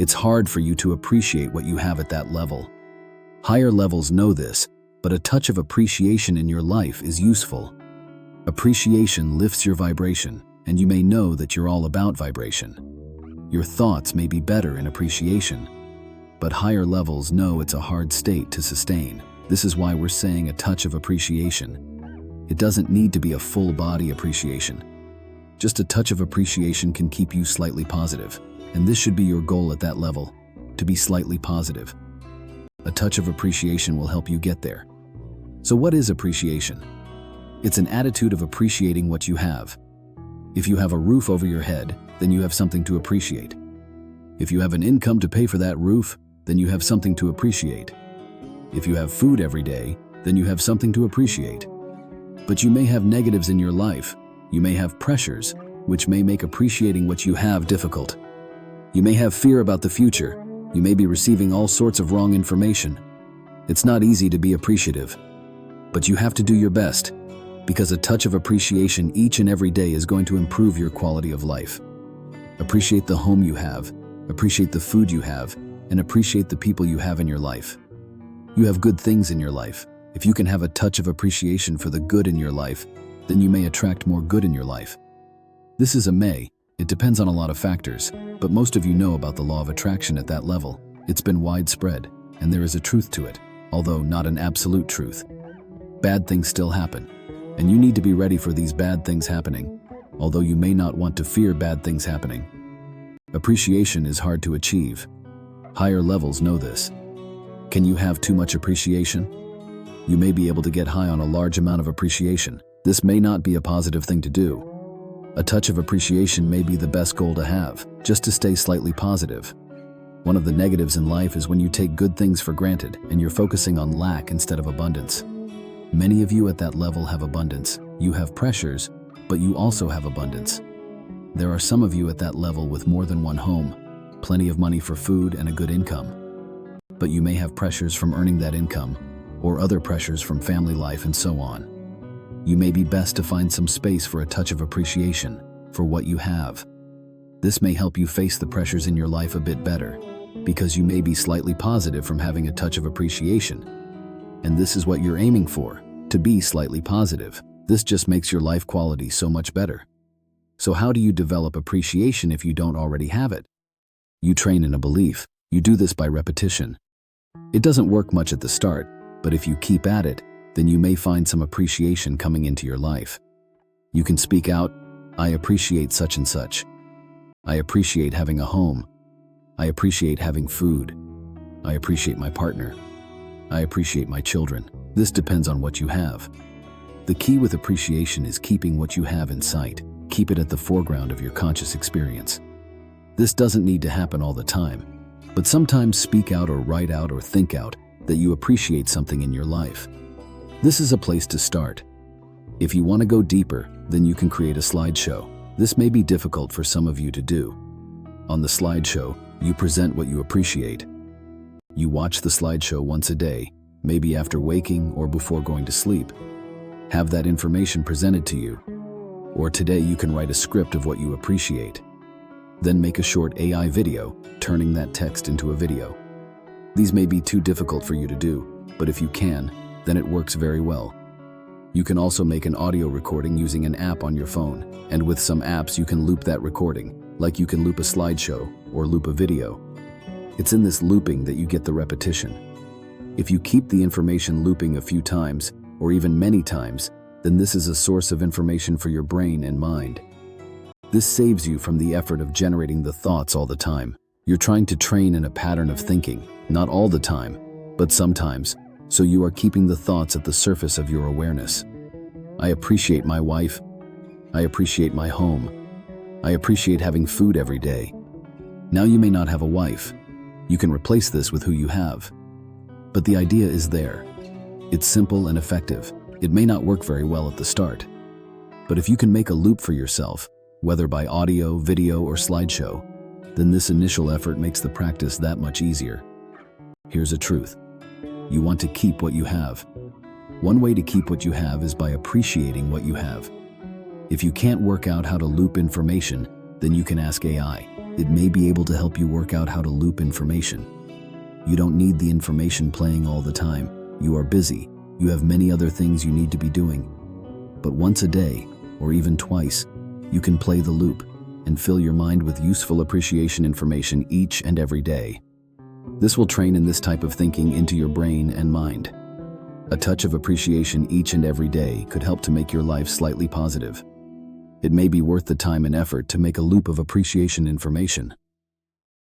It's hard for you to appreciate what you have at that level. Higher levels know this, but a touch of appreciation in your life is useful. Appreciation lifts your vibration, and you may know that you're all about vibration. Your thoughts may be better in appreciation, but higher levels know it's a hard state to sustain. This is why we're saying a touch of appreciation. It doesn't need to be a full-body appreciation. Just a touch of appreciation can keep you slightly positive, and this should be your goal at that level, to be slightly positive. A touch of appreciation will help you get there. So what is appreciation? It's an attitude of appreciating what you have. If you have a roof over your head, then you have something to appreciate. If you have an income to pay for that roof, then you have something to appreciate. If you have food every day, then you have something to appreciate. But you may have negatives in your life. You may have pressures, which may make appreciating what you have difficult. You may have fear about the future. You may be receiving all sorts of wrong information. It's not easy to be appreciative, but you have to do your best, because a touch of appreciation each and every day is going to improve your quality of life. Appreciate the home you have, appreciate the food you have, and appreciate the people you have in your life. You have good things in your life. If you can have a touch of appreciation for the good in your life, then you may attract more good in your life. This is a may. It depends on a lot of factors, but most of you know about the law of attraction at that level. It's been widespread, and there is a truth to it, although not an absolute truth. Bad things still happen, and you need to be ready for these bad things happening, although you may not want to fear bad things happening. Appreciation is hard to achieve. Higher levels know this. Can you have too much appreciation? You may be able to get high on a large amount of appreciation. This may not be a positive thing to do. A touch of appreciation may be the best goal to have, just to stay slightly positive. One of the negatives in life is when you take good things for granted and you're focusing on lack instead of abundance. Many of you at that level have abundance. You have pressures, but you also have abundance. There are some of you at that level with more than one home, plenty of money for food and a good income. But you may have pressures from earning that income, or other pressures from family life and so on. You may be best to find some space for a touch of appreciation for what you have. This may help you face the pressures in your life a bit better, because you may be slightly positive from having a touch of appreciation. And this is what you're aiming for, to be slightly positive. This just makes your life quality so much better. So how do you develop appreciation if you don't already have it? You train in a belief. You do this by repetition. It doesn't work much at the start, but if you keep at it, then you may find some appreciation coming into your life. You can speak out, I appreciate such and such. I appreciate having a home. I appreciate having food. I appreciate my partner. I appreciate my children. This depends on what you have. The key with appreciation is keeping what you have in sight. Keep it at the foreground of your conscious experience. This doesn't need to happen all the time, but sometimes speak out or write out or think out that you appreciate something in your life. This is a place to start. If you want to go deeper, then you can create a slideshow. This may be difficult for some of you to do. On the slideshow, you present what you appreciate. You watch the slideshow once a day, maybe after waking or before going to sleep. Have that information presented to you. Or today you can write a script of what you appreciate. Then make a short AI video, turning that text into a video. These may be too difficult for you to do, but if you can, then it works very well. You can also make an audio recording using an app on your phone, and with some apps you can loop that recording, like you can loop a slideshow or loop a video. It's in this looping that you get the repetition. If you keep the information looping a few times, or even many times, then this is a source of information for your brain and mind. This saves you from the effort of generating the thoughts all the time. You're trying to train in a pattern of thinking, not all the time, but sometimes, so you are keeping the thoughts at the surface of your awareness. I appreciate my wife. I appreciate my home. I appreciate having food every day. Now you may not have a wife. You can replace this with who you have. But the idea is there. It's simple and effective. It may not work very well at the start. But if you can make a loop for yourself, whether by audio, video, or slideshow, then this initial effort makes the practice that much easier. Here's a truth. You want to keep what you have. One way to keep what you have is by appreciating what you have. If you can't work out how to loop information, then you can ask AI. It may be able to help you work out how to loop information. You don't need the information playing all the time. You are busy. You have many other things you need to be doing. But once a day, or even twice, you can play the loop and fill your mind with useful appreciation information each and every day. This will train in this type of thinking into your brain and mind. A touch of appreciation each and every day could help to make your life slightly positive. It may be worth the time and effort to make a loop of appreciation information.